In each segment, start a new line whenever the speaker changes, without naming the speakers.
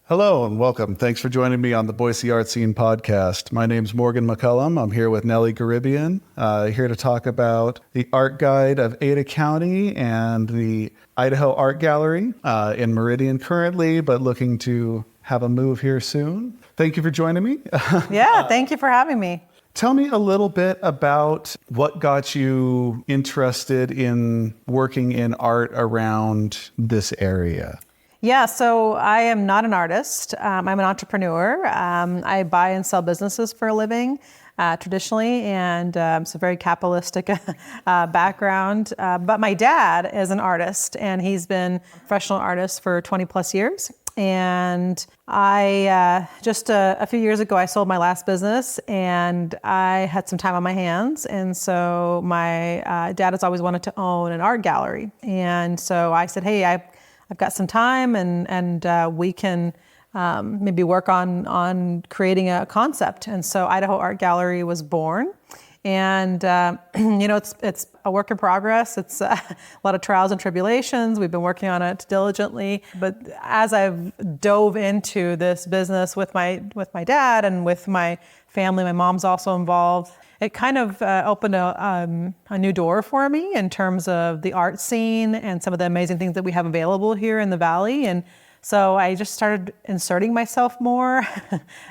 Hello and welcome. Thanks for joining me on the Boise Art Scene podcast. My name's Morgan McCullum. I'm here with Nelli Garibyan, here to talk about the art guide of Ada County and the Idaho Art Gallery in Meridian currently, but looking to have a move here soon. Thank you for joining me.
Yeah, thank you for having me.
Tell me a little bit about what got you interested in working in art around this area.
Yeah, so I am not an artist. I'm an entrepreneur. I buy and sell businesses for a living, traditionally, and it's a very capitalistic background. But my dad is an artist, and he's been a professional artist for 20 plus years. And I, just a few years ago, I sold my last business and I had some time on my hands. And so my dad has always wanted to own an art gallery. And so I said, hey, I've got some time and we can maybe work on creating a concept. And so Idaho Art Gallery was born. And, it's a work in progress. It's a lot of trials and tribulations. We've been working on it diligently. But as I've dove into this business with my dad and with my family, my mom's also involved, it kind of opened a new door for me in terms of the art scene and some of the amazing things that we have available here in the Valley. And so I just started inserting myself more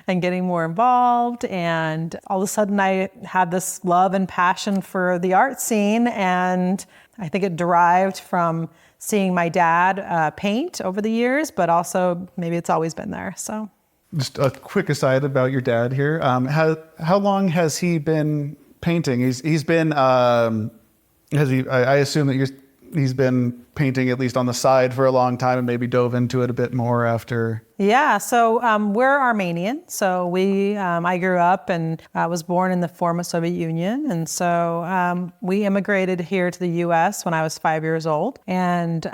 and getting more involved. And all of a sudden I had this love and passion for the art scene. And I think it derived from seeing my dad paint over the years, but also maybe it's always been there. So.
Just a quick aside about your dad here. How long has he been painting? He's been, I assume that he's been painting at least on the side for a long time and maybe dove into it a bit more after.
Yeah, so we're Armenian. So I grew up and was born in the former Soviet Union. And so we immigrated here to the US when I was 5 years old. And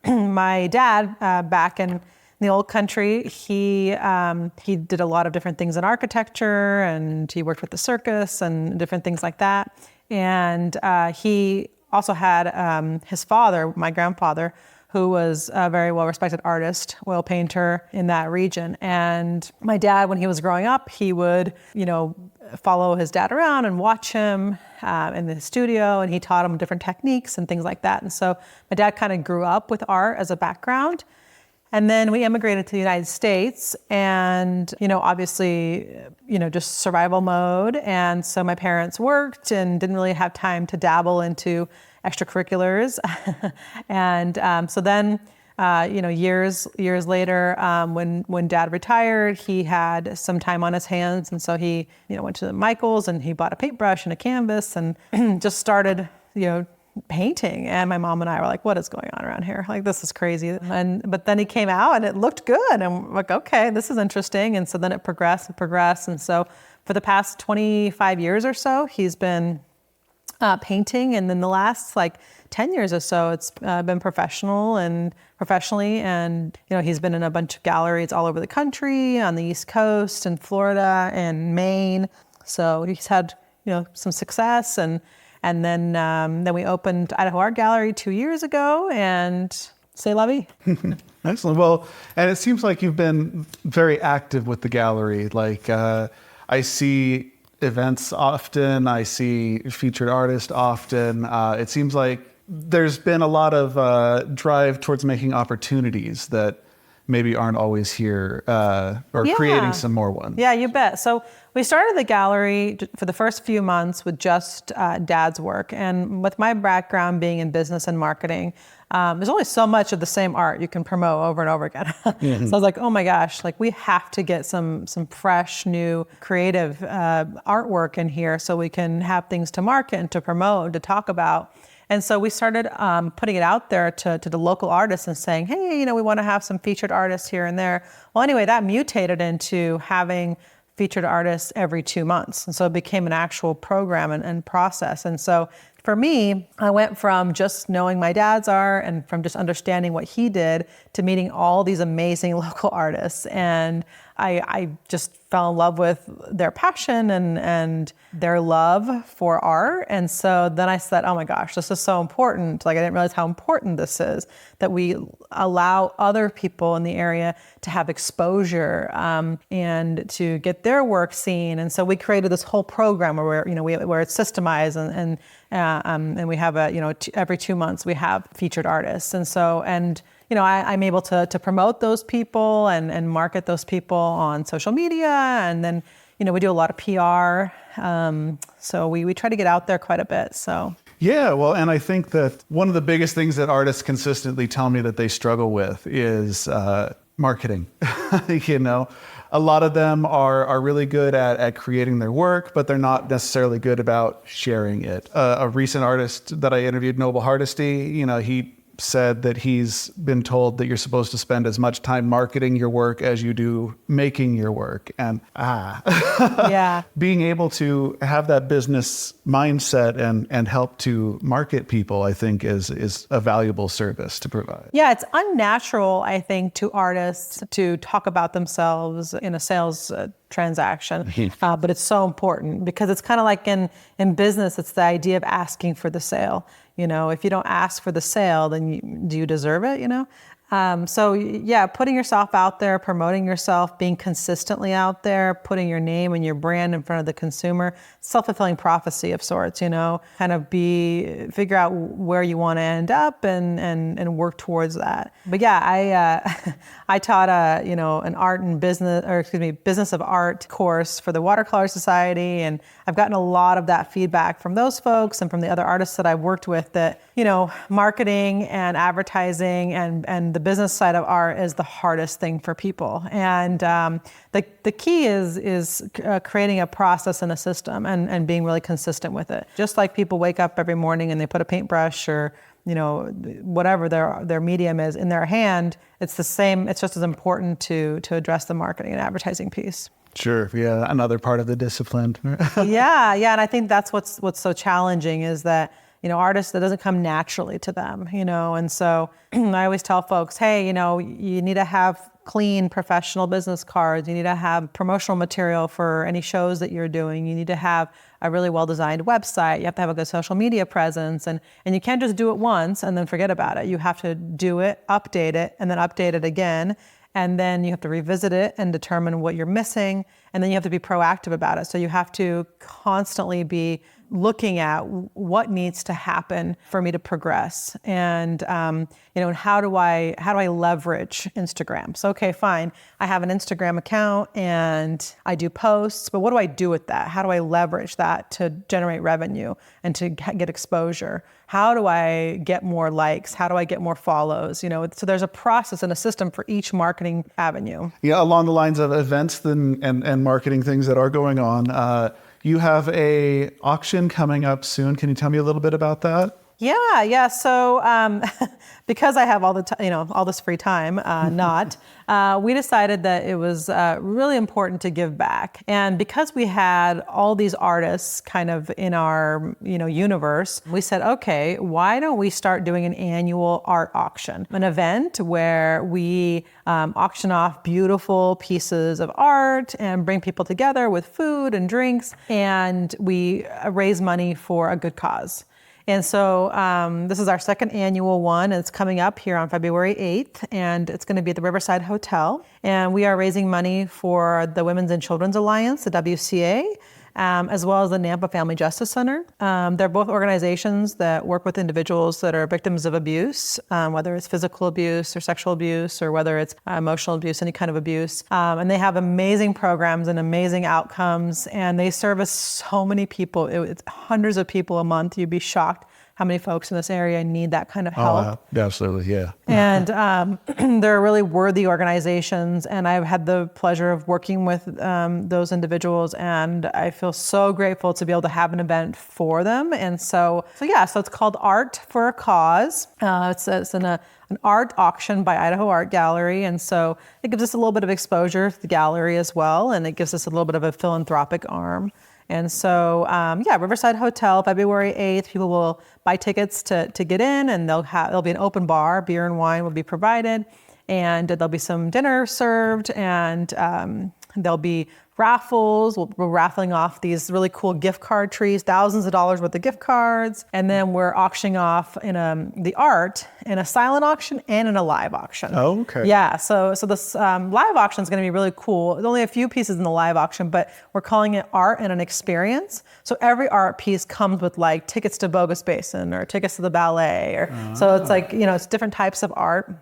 my dad, back in the old country, he did a lot of different things in architecture, and he worked with the circus and different things like that. And he also had his father, my grandfather, who was a very well-respected artist, oil painter in that region. And my dad, when he was growing up, he would, follow his dad around and watch him in the studio, and he taught him different techniques and things like that. And so my dad kind of grew up with art as a background. And then we immigrated to the United States and, obviously, just survival mode. And so my parents worked and didn't really have time to dabble into extracurriculars. And so then, years later, when Dad retired, he had some time on his hands. And so he, went to the Michaels and he bought a paintbrush and a canvas and just started, painting. And my mom and I were like, what is going on around here? Like, this is crazy. But then he came out and it looked good. And we're like, okay, this is interesting. And so then it progressed. And so for the past 25 years or so, he's been painting. And then the last 10 years or so, it's been professionally. And, he's been in a bunch of galleries all over the country, on the East Coast and Florida and Maine. So he's had, some success. And then we opened Idaho Art Gallery 2 years ago, and c'est la vie.
Excellent. Well, and it seems like you've been very active with the gallery. I see events often. I see featured artists often. It seems like there's been a lot of drive towards making opportunities that maybe aren't always here, or creating some more ones.
Yeah, you bet. So we started the gallery for the first few months with just Dad's work. And with my background being in business and marketing, there's only so much of the same art you can promote over and over again. Mm-hmm. So I was like, oh my gosh, we have to get some fresh, new, creative artwork in here so we can have things to market and to promote and to talk about. And so we started putting it out there to the local artists and saying, hey, we want to have some featured artists here and there. Well, anyway, that mutated into having featured artists every 2 months. And so it became an actual program and process. And so for me, I went from just knowing my dad's art and from just understanding what he did to meeting all these amazing local artists. And I just fell in love with their passion and their love for art. And so then I said, oh my gosh, this is so important. Like, I didn't realize how important this is, that we allow other people in the area to have exposure and to get their work seen. And so we created this whole program where, where it's systemized and we have every 2 months we have featured artists. And so, I'm able to promote those people and market those people on social media. And then, we do a lot of PR. So we try to get out there quite a bit. So.
Yeah, well, and I think that one of the biggest things that artists consistently tell me that they struggle with is marketing. A lot of them are really good at creating their work, but they're not necessarily good about sharing it. A recent artist that I interviewed, Noble Hardesty, he said that he's been told that you're supposed to spend as much time marketing your work as you do making your work. And
yeah,
being able to have that business mindset and help to market people, I think is a valuable service to provide.
Yeah, it's unnatural, I think, to artists to talk about themselves in a sales transaction, but it's so important because it's kind of like in business, it's the idea of asking for the sale. If you don't ask for the sale, then do you deserve it? So yeah, putting yourself out there, promoting yourself, being consistently out there, putting your name and your brand in front of the consumer, self-fulfilling prophecy of sorts, kind of figure out where you want to end up and work towards that. But yeah, I taught an art and business of art course for the Watercolor Society. And I've gotten a lot of that feedback from those folks and from the other artists that I've worked with that, marketing and advertising and the business side of art is the hardest thing for people. And the key is creating a process and a system and being really consistent with it. Just like people wake up every morning and they put a paintbrush or whatever their medium is in their hand, it's the same. It's just as important to address the marketing and advertising piece.
Sure. Yeah. Another part of the discipline.
Yeah. And I think that's what's so challenging is that, artists, that doesn't come naturally to them, and so I always tell folks, hey, you need to have clean professional business cards. You need to have promotional material for any shows that you're doing. You need to have a really well-designed website. You have to have a good social media presence. And you can't just do it once and then forget about it. You have to do it, update it, and then update it again. And then you have to revisit it and determine what you're missing. And then you have to be proactive about it. So you have to constantly be looking at what needs to happen for me to progress. And, and how do I leverage Instagram? So, okay, fine. I have an Instagram account and I do posts, but what do I do with that? How do I leverage that to generate revenue and to get exposure? How do I get more likes? How do I get more follows? So there's a process and a system for each marketing avenue.
Yeah, along the lines of events and marketing things that are going on. You have a auction coming up soon. Can you tell me a little bit about that?
Yeah. So because I have all all this free time, we decided that it was really important to give back. And because we had all these artists kind of in our universe, we said, okay, why don't we start doing an annual art auction, an event where we auction off beautiful pieces of art and bring people together with food and drinks, and we raise money for a good cause. And so this is our second annual one, and it's coming up here on February 8th, and it's going to be at the Riverside Hotel. And we are raising money for the Women's and Children's Alliance, the WCA, as well as the Nampa Family Justice Center. They're both organizations that work with individuals that are victims of abuse, whether it's physical abuse or sexual abuse, or whether it's emotional abuse, any kind of abuse. And they have amazing programs and amazing outcomes, and they service so many people. It's hundreds of people a month. You'd be shocked how many folks in this area need that kind of help.
Oh, absolutely, yeah.
And they're really worthy organizations, and I've had the pleasure of working with those individuals, and I feel so grateful to be able to have an event for them. And so it's called Art for a Cause. It's an art auction by Idaho Art Gallery, and so it gives us a little bit of exposure to the gallery as well, and it gives us a little bit of a philanthropic arm. And so, Riverside Hotel, February 8th, people will buy tickets to get in, and there'll be an open bar, beer and wine will be provided, and there'll be some dinner served, and there'll be raffles. We're raffling off these really cool gift card trees, thousands of dollars worth of gift cards. And then we're auctioning off the art in a silent auction and in a live auction.
Oh, okay.
Yeah, so this live auction is going to be really cool. There's only a few pieces in the live auction, but we're calling it art and an experience. So every art piece comes with like tickets to Bogus Basin or tickets to the ballet, or so it's like, it's different types of art,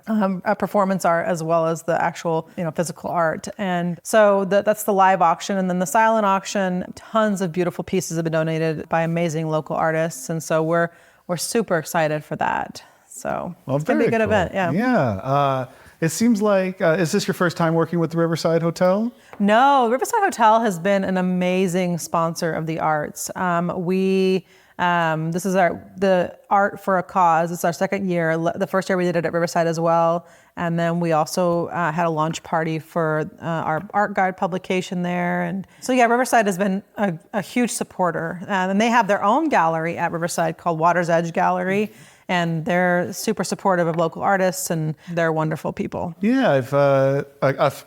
performance art as well as the actual physical art. And so that's the live auction, and then the silent auction. Tons of beautiful pieces have been donated by amazing local artists, and so we're super excited for that. So it's going to be a good event. Yeah.
Yeah. It seems like, is this your first time working with the Riverside Hotel?
No, Riverside Hotel has been an amazing sponsor of the arts. This is the Art for a Cause. It's our second year. The first year we did it at Riverside as well. And then we also had a launch party for our art guide publication there. And so, yeah, Riverside has been a huge supporter. And they have their own gallery at Riverside called Water's Edge Gallery. And they're super supportive of local artists, and they're wonderful people.
Yeah, I've a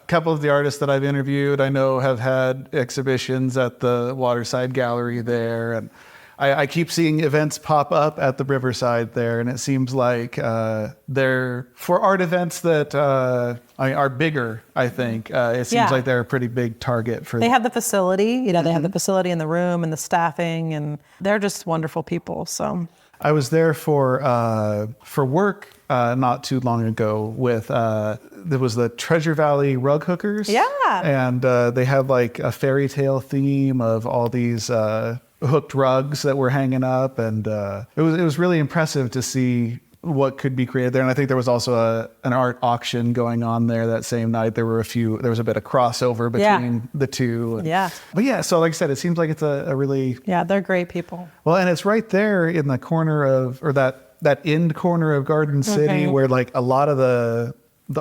couple of the artists that I've interviewed, I know, have had exhibitions at the Waterside Gallery there, and I keep seeing events pop up at the Riverside there, and it seems like they're for art events that are bigger. I think it seems like they're a pretty big target for.
They have the facility, they have the facility in the room and the staffing, and they're just wonderful people. So.
I was there for work not too long ago with there was the Treasure Valley Rug Hookers.
Yeah.
And they had like a fairy tale theme of all these hooked rugs that were hanging up, and it was really impressive to see what could be created there. And I think there was also an art auction going on there that same night. There was a bit of crossover between the two.
Yeah.
But yeah, so like I said, it seems like it's a really...
Yeah, they're great people.
Well, and it's right there in the corner of, or that end corner of Garden City where like a lot of the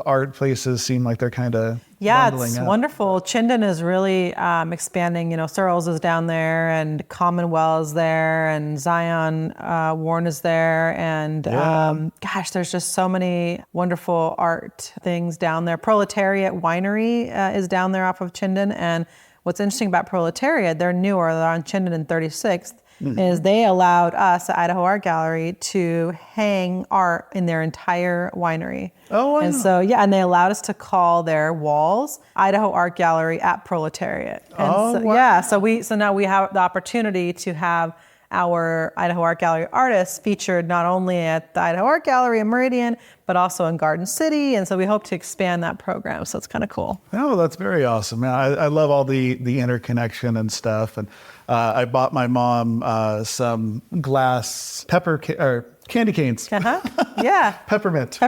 art places seem like they're kind of
it's
up.
wonderful. Chinden is really expanding. Searles is down there, and Commonwealth is there, and Zion Warren is there, and there's just so many wonderful art things down there. Proletariat Winery is down there off of Chinden, and what's interesting about Proletariat, they're newer, they're on Chinden and 36th, is they allowed us at Idaho Art Gallery to hang art in their entire winery.
Oh, wow.
And so, and they allowed us to call their walls Idaho Art Gallery at Proletariat. And so now we have the opportunity to have our Idaho Art Gallery artists featured not only at the Idaho Art Gallery in Meridian, but also in Garden City. And so we hope to expand that program. So it's kind of cool.
Oh, that's very awesome. Yeah, I love all the interconnection and stuff. And I bought my mom some glass candy canes.
Yeah.
Peppermint.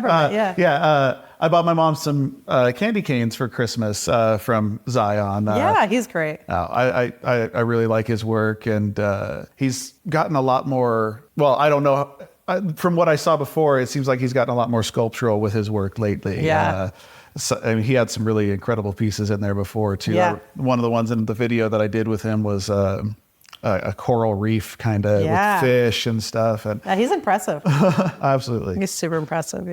I bought my mom some candy canes for Christmas from Zion.
He's great.
I really like his work, and he's gotten a lot more, well, I don't know, from what I saw before, it seems like he's gotten a lot more sculptural with his work lately.
Yeah.
He had some really incredible pieces in there before too.
Yeah.
One of the ones in the video that I did with him was a coral reef kind of with fish and stuff. And
he's impressive.
Absolutely.
He's super impressive.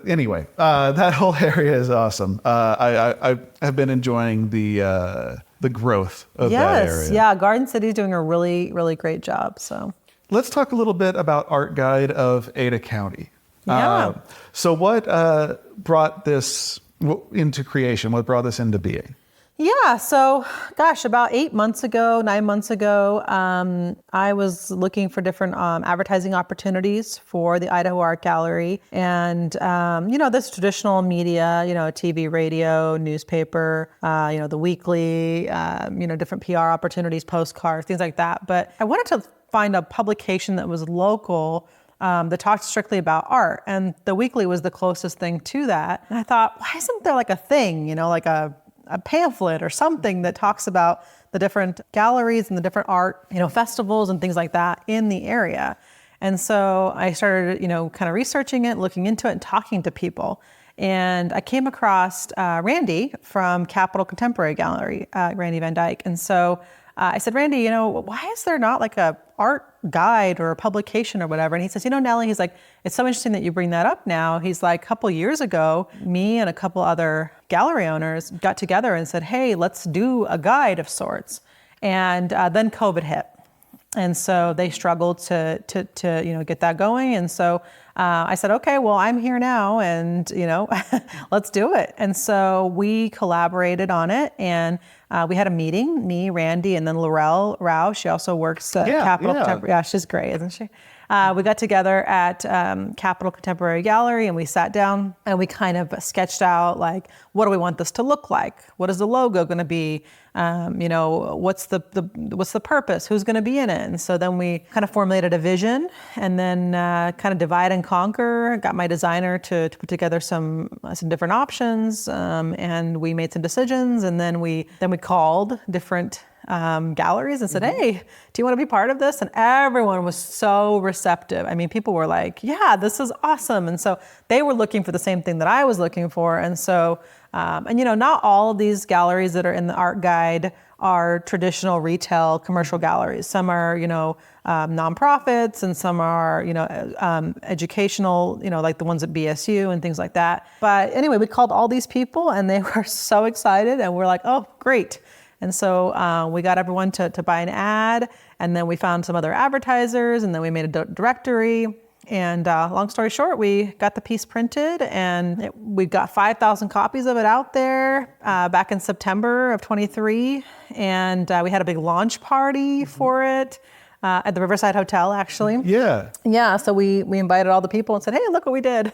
Anyway, that whole area is awesome. I have been enjoying the growth of that area.
Yeah, Garden City's doing a really, really great job. So
let's talk a little bit about Art Guide of Ada County.
Yeah.
So what brought this into creation? What brought this into being?
Yeah, so about 9 months ago, I was looking for different advertising opportunities for the Idaho Art Gallery. And, this traditional media, TV, radio, newspaper, the weekly, different PR opportunities, postcards, things like that. But I wanted to find a publication that was local that talked strictly about art. And the weekly was the closest thing to that. And I thought, why isn't there like a thing, like a pamphlet or something that talks about the different galleries and the different art, festivals and things like that in the area. And so I started, kind of researching it, looking into it and talking to people. And I came across Randy from Capitol Contemporary Gallery, Randy Van Dyke. And so I said, Randy, why is there not like a art guide or a publication or whatever. And he says, Nelli, he's like, it's so interesting that you bring that up now. He's like, a couple years ago, me and a couple other gallery owners got together and said, hey, let's do a guide of sorts. And then COVID hit. And so they struggled to get that going. And so I said, okay, well, I'm here now, and let's do it. And so we collaborated on it, and we had a meeting, me, Randy, and then Laurel Rao. She also works at Capitol Contemporary. Yeah, she's great, isn't she? We got together at Capitol Contemporary Gallery, and we sat down and we kind of sketched out, like, what do we want this to look like? What is the logo going to be? What's the purpose? Who's going to be in it? And so then we kind of formulated a vision, and then kind of divide and conquer. Got my designer to put together some different options, and we made some decisions, and then we called different galleries and said, hey, do you want to be part of this? And everyone was so receptive. I mean, people were like, yeah, this is awesome. And so they were looking for the same thing that I was looking for. And so, not all of these galleries that are in the art guide are traditional retail commercial galleries. Some are, nonprofits, and some are, educational, like the ones at BSU and things like that. But anyway, we called all these people, and they were so excited, and we're like, oh, great. And so we got everyone to buy an ad, and then we found some other advertisers, and then we made a directory. And long story short, we got the piece printed, and we got 5,000 copies of it out there back in September of 23. And we had a big launch party for it. At the Riverside Hotel, actually.
Yeah.
Yeah, so we invited all the people and said, hey, look what we did.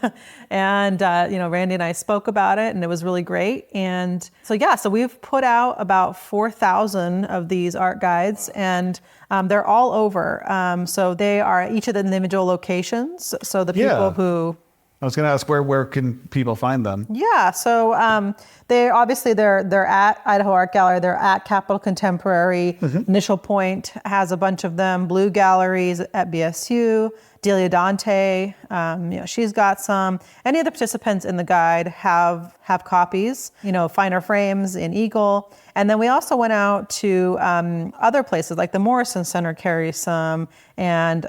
And, Randy and I spoke about it, and it was really great. And so we've put out about 4,000 of these art guides, and they're all over. So they are at each of the individual locations. So the people who...
I was going to ask, where can people find them?
Yeah, so they're at Idaho Art Gallery. They're at Capitol Contemporary. Initial Point has a bunch of them. Blue Galleries at BSU. Delia Dante, she's got some. Any of the participants in the guide have copies. Finer Frames in Eagle. And then we also went out to other places, like the Morrison Center carries some, and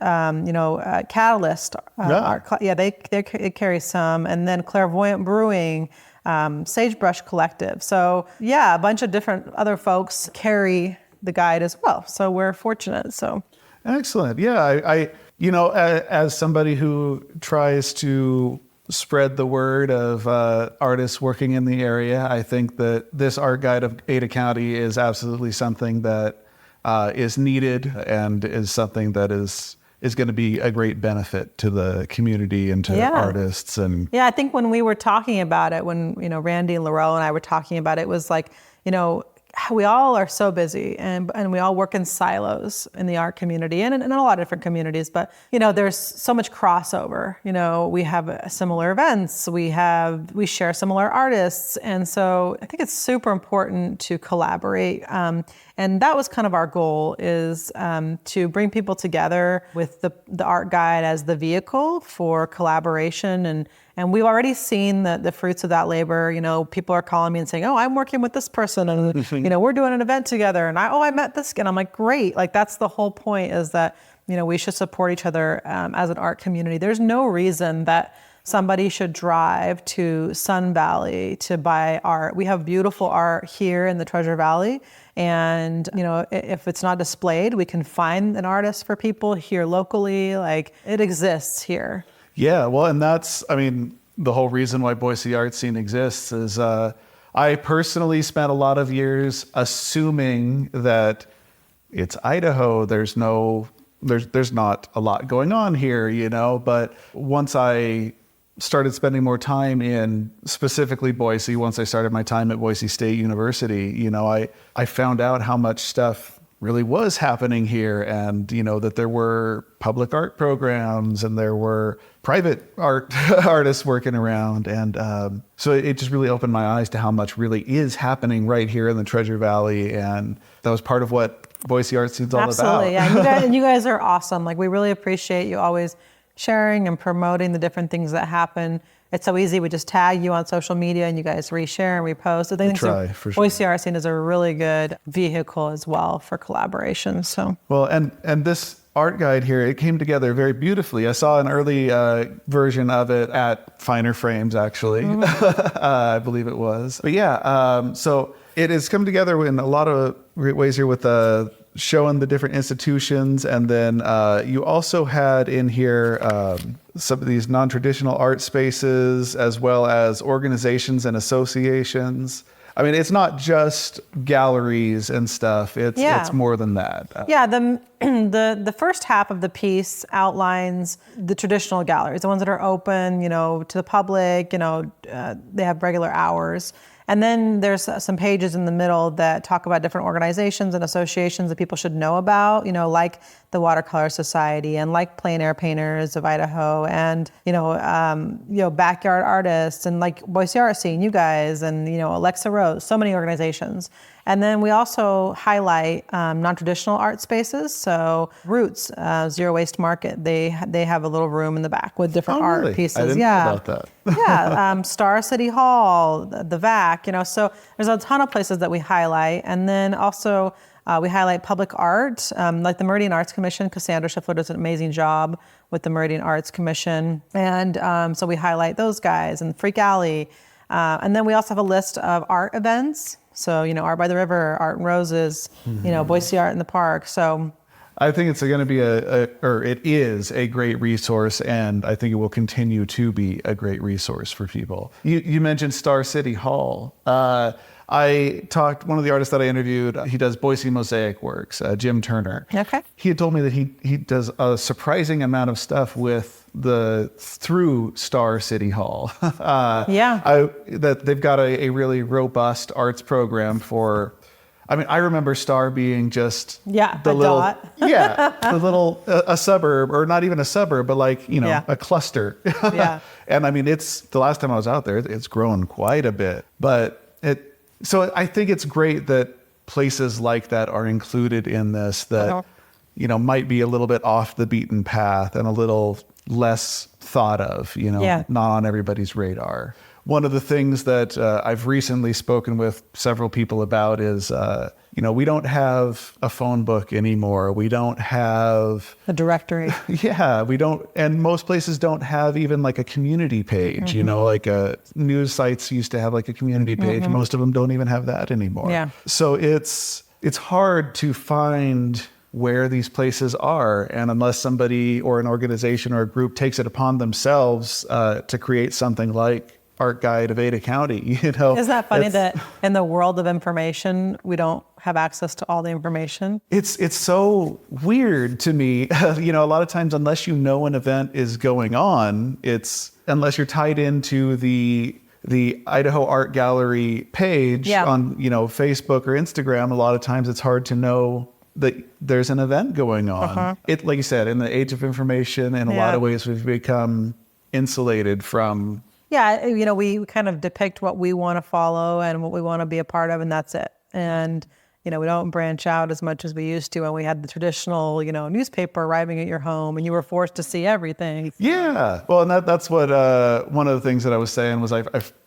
Catalyst. They carry some, and then Clairvoyant Brewing, Sagebrush Collective. So a bunch of different other folks carry the guide as well. So we're fortunate. So
excellent. Yeah, I as somebody who tries to spread the word of artists working in the area, I think that this art guide of Ada County is absolutely something that is needed, and is something that is going to be a great benefit to the community and to artists. And
I think when we were talking about it, when Randy and Laurel and I were talking about it, it was like, we all are so busy, and we all work in silos in the art community and in a lot of different communities. But, there's so much crossover. We have similar events. We share similar artists. And so I think it's super important to collaborate. And that was kind of our goal, is to bring people together with the art guide as the vehicle for collaboration. And we've already seen the fruits of that labor. People are calling me and saying, oh, I'm working with this person, and, we're doing an event together, and I met this kid. And I'm like, great. Like, that's the whole point, is that, we should support each other as an art community. There's no reason that somebody should drive to Sun Valley to buy art. We have beautiful art here in the Treasure Valley. And, if it's not displayed, we can find an artist for people here locally. Like, it exists here.
Yeah, well, and that's, the whole reason why Boise Art Scene exists is I personally spent a lot of years assuming that it's Idaho. There's not a lot going on here, but once I started spending more time in specifically Boise, once I started my time at Boise State University, I found out how much stuff really was happening here, and that there were public art programs and there were private art artists working around, and so it just really opened my eyes to how much really is happening right here in the Treasure Valley, and that was part of what Boise Art Scene's all
Absolutely,
about.
Yeah, and you guys are awesome. Like, we really appreciate you always sharing and promoting the different things that happen. It's so easy. We just tag you on social media, and you guys reshare and repost. So I think
for sure.
Boise Art Scene is a really good vehicle as well for collaboration. So
well, and this art guide here, it came together very beautifully. I saw an early version of it at Finer Frames, actually. I believe it was. But yeah, so it has come together in a lot of great ways here with showing the different institutions. And then you also had in here some of these non-traditional art spaces, as well as organizations and associations. I mean, it's not just galleries and stuff. It's more than that.
Yeah, the first half of the piece outlines the traditional galleries, the ones that are open, to the public. They have regular hours. And then there's some pages in the middle that talk about different organizations and associations that people should know about, like the Watercolor Society and like Plein Air Painters of Idaho and, Backyard Artists and like Boise Art Scene, you guys, and, Alexa Rose, so many organizations. And then we also highlight non-traditional art spaces. So Roots, Zero Waste Market, they have a little room in the back with different art pieces.
I didn't know about that.
Star City Hall, the VAC, so there's a ton of places that we highlight. And then also we highlight public art, like the Meridian Arts Commission. Cassandra Schiffler does an amazing job with the Meridian Arts Commission. And so we highlight those guys and Freak Alley. And then we also have a list of art events. So, Art by the River, Art and Roses, Boise Art in the Park. So
I think it's going to be it is a great resource, and I think it will continue to be a great resource for people. You mentioned Star City Hall. One of the artists that I interviewed, he does Boise mosaic works, Jim Turner.
Okay.
He had told me that he does a surprising amount of stuff through Star City Hall. That they've got a really robust arts program for. I mean, I remember Star being just a suburb, or not even a suburb, but a cluster. And I mean, the last time I was out there, it's grown quite a bit. So I think it's great that places like that are included in this that, might be a little bit off the beaten path and a little less thought of, not on everybody's radar. One of the things that I've recently spoken with several people about is, we don't have a phone book anymore. We don't have
a directory.
We don't, and most places don't have even like a community page. Like news sites used to have like a community page. Most of them don't even have that anymore.
Yeah.
So it's hard to find where these places are, and unless somebody or an organization or a group takes it upon themselves to create something like Art Guide of Ada County,
Isn't that funny that in the world of information, we don't have access to all the information?
It's so weird to me. A lot of times, unless you know an event is going on, unless you're tied into the Idaho Art Gallery page on, Facebook or Instagram, a lot of times it's hard to know that there's an event going on. Like you said, in the age of information, in a lot of ways, we've become insulated from.
Yeah, we kind of depict what we want to follow and what we want to be a part of, and that's it. And, we don't branch out as much as we used to when we had the traditional, newspaper arriving at your home and you were forced to see everything.
Yeah. Well, and that's what one of the things that I was saying was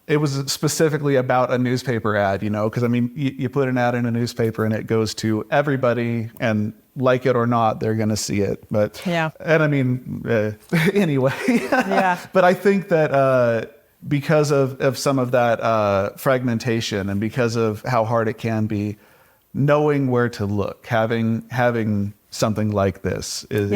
it was specifically about a newspaper ad, because, I mean, you put an ad in a newspaper and it goes to everybody, and like it or not, they're going to see it. But, and I mean, anyway. But I think that because of some of that fragmentation and because of how hard it can be, knowing where to look, having something like this is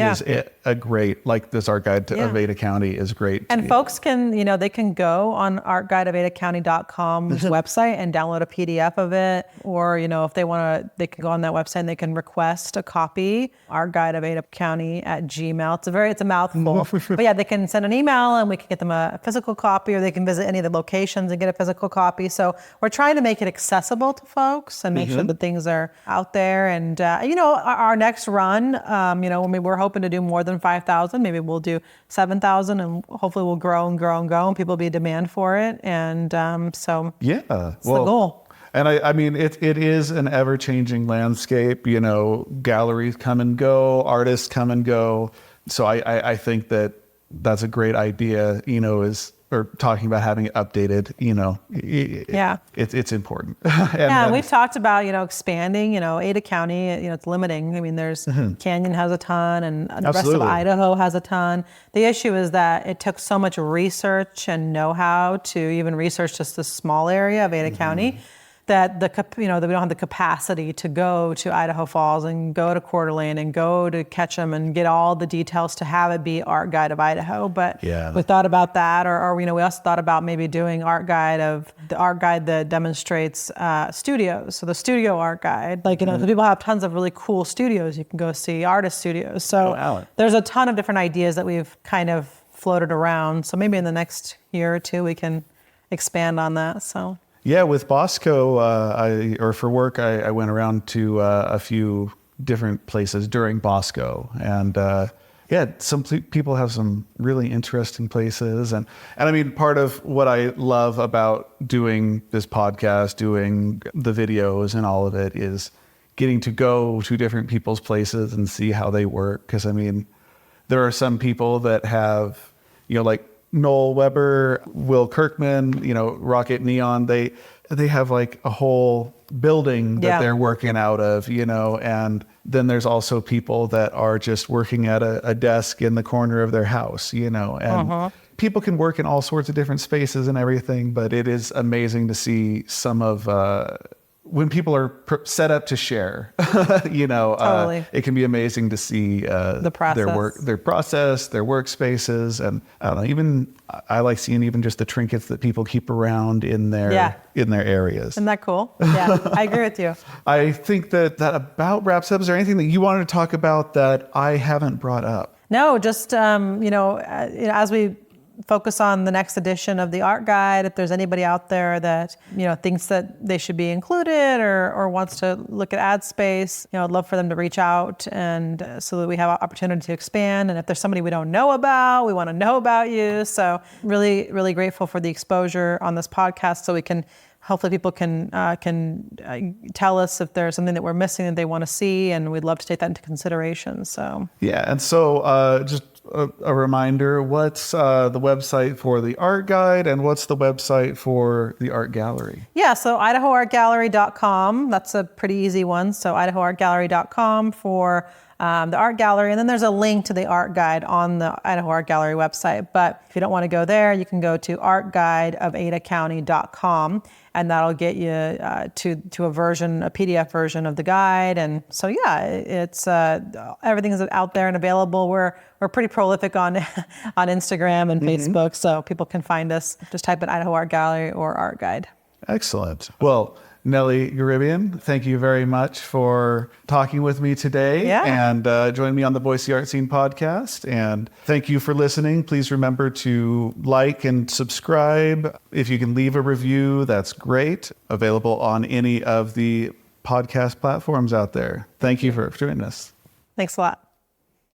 a great, like this Art Guide of Ada County is great.
And folks can, they can go on artguideofadacounty.com's website and download a PDF of it. Or, if they want to, they can go on that website and they can request a copy, artguideofadacounty@gmail. It's a mouthful. But they can send an email and we can get them a physical copy, or they can visit any of the locations and get a physical copy. So we're trying to make it accessible to folks and make sure that things are out there. And, our next run, we're hoping to do more than 5,000. Maybe we'll do 7,000, and hopefully we'll grow and grow and grow, and people will be a demand for it. And it's the goal.
And I mean, it is an ever-changing landscape. Galleries come and go, artists come and go. So I think that's a great idea, is or talking about having it updated, it's important.
And we've talked about, expanding, Ada County, it's limiting. I mean, there's Canyon has a ton and the rest of Idaho has a ton. The issue is that it took so much research and know-how to even research just this small area of Ada County, that that we don't have the capacity to go to Idaho Falls and go to Coeur d'Alene and go to Ketchum and get all the details to have it be Art Guide of Idaho. But we thought about that, or we also thought about maybe doing the art guide that demonstrates studios. So the studio art guide, people have tons of really cool studios. You can go see artist studios. So there's a ton of different ideas that we've kind of floated around. So maybe in the next year or two we can expand on that. So.
Yeah, with Bosco, for work, I went around to a few different places during Bosco, and some people have some really interesting places, and I mean, part of what I love about doing this podcast, doing the videos, and all of it is getting to go to different people's places and see how they work. Because I mean, there are some people that have, like Noel Weber, Will Kirkman, Rocket Neon, they have like a whole building that they're working out of, and then there's also people that are just working at a desk in the corner of their house, and people can work in all sorts of different spaces and everything, but it is amazing to see some of when people are set up to share, it can be amazing to see
the process.
their process, their workspaces, and I don't know. Even I like seeing even just the trinkets that people keep around in their areas.
Isn't that cool? Yeah, I agree with you.
I think that about wraps up. Is there anything that you wanted to talk about that I haven't brought up?
No, just as we focus on the next edition of the Art Guide, if there's anybody out there that thinks that they should be included or wants to look at ad space, I'd love for them to reach out, and so that we have an opportunity to expand. And if there's somebody we don't know about, we want to know about you. So really, really grateful for the exposure on this podcast, so we can hopefully people can tell us if there's something that we're missing that they want to see, and we'd love to take that into consideration. So
and so just a reminder, what's the website for the Art Guide, and what's the website for the Art Gallery?
Yeah, so idahoartgallery.com. That's a pretty easy one. So idahoartgallery.com for the Art Gallery. And then there's a link to the Art Guide on the Idaho Art Gallery website. But if you don't want to go there, you can go to artguideofadacounty.com, and that'll get you to a PDF version of the guide. And so, it's everything is out there and available. We're pretty prolific on Instagram and Facebook, so people can find us. Just type in Idaho Art Gallery or Art Guide.
Excellent. Well, Nelli Garibyan, thank you very much for talking with me today and joining me on the Boise Art Scene podcast. And thank you for listening. Please remember to like and subscribe. If you can leave a review, that's great. Available on any of the podcast platforms out there. Thank you for joining us.
Thanks a lot.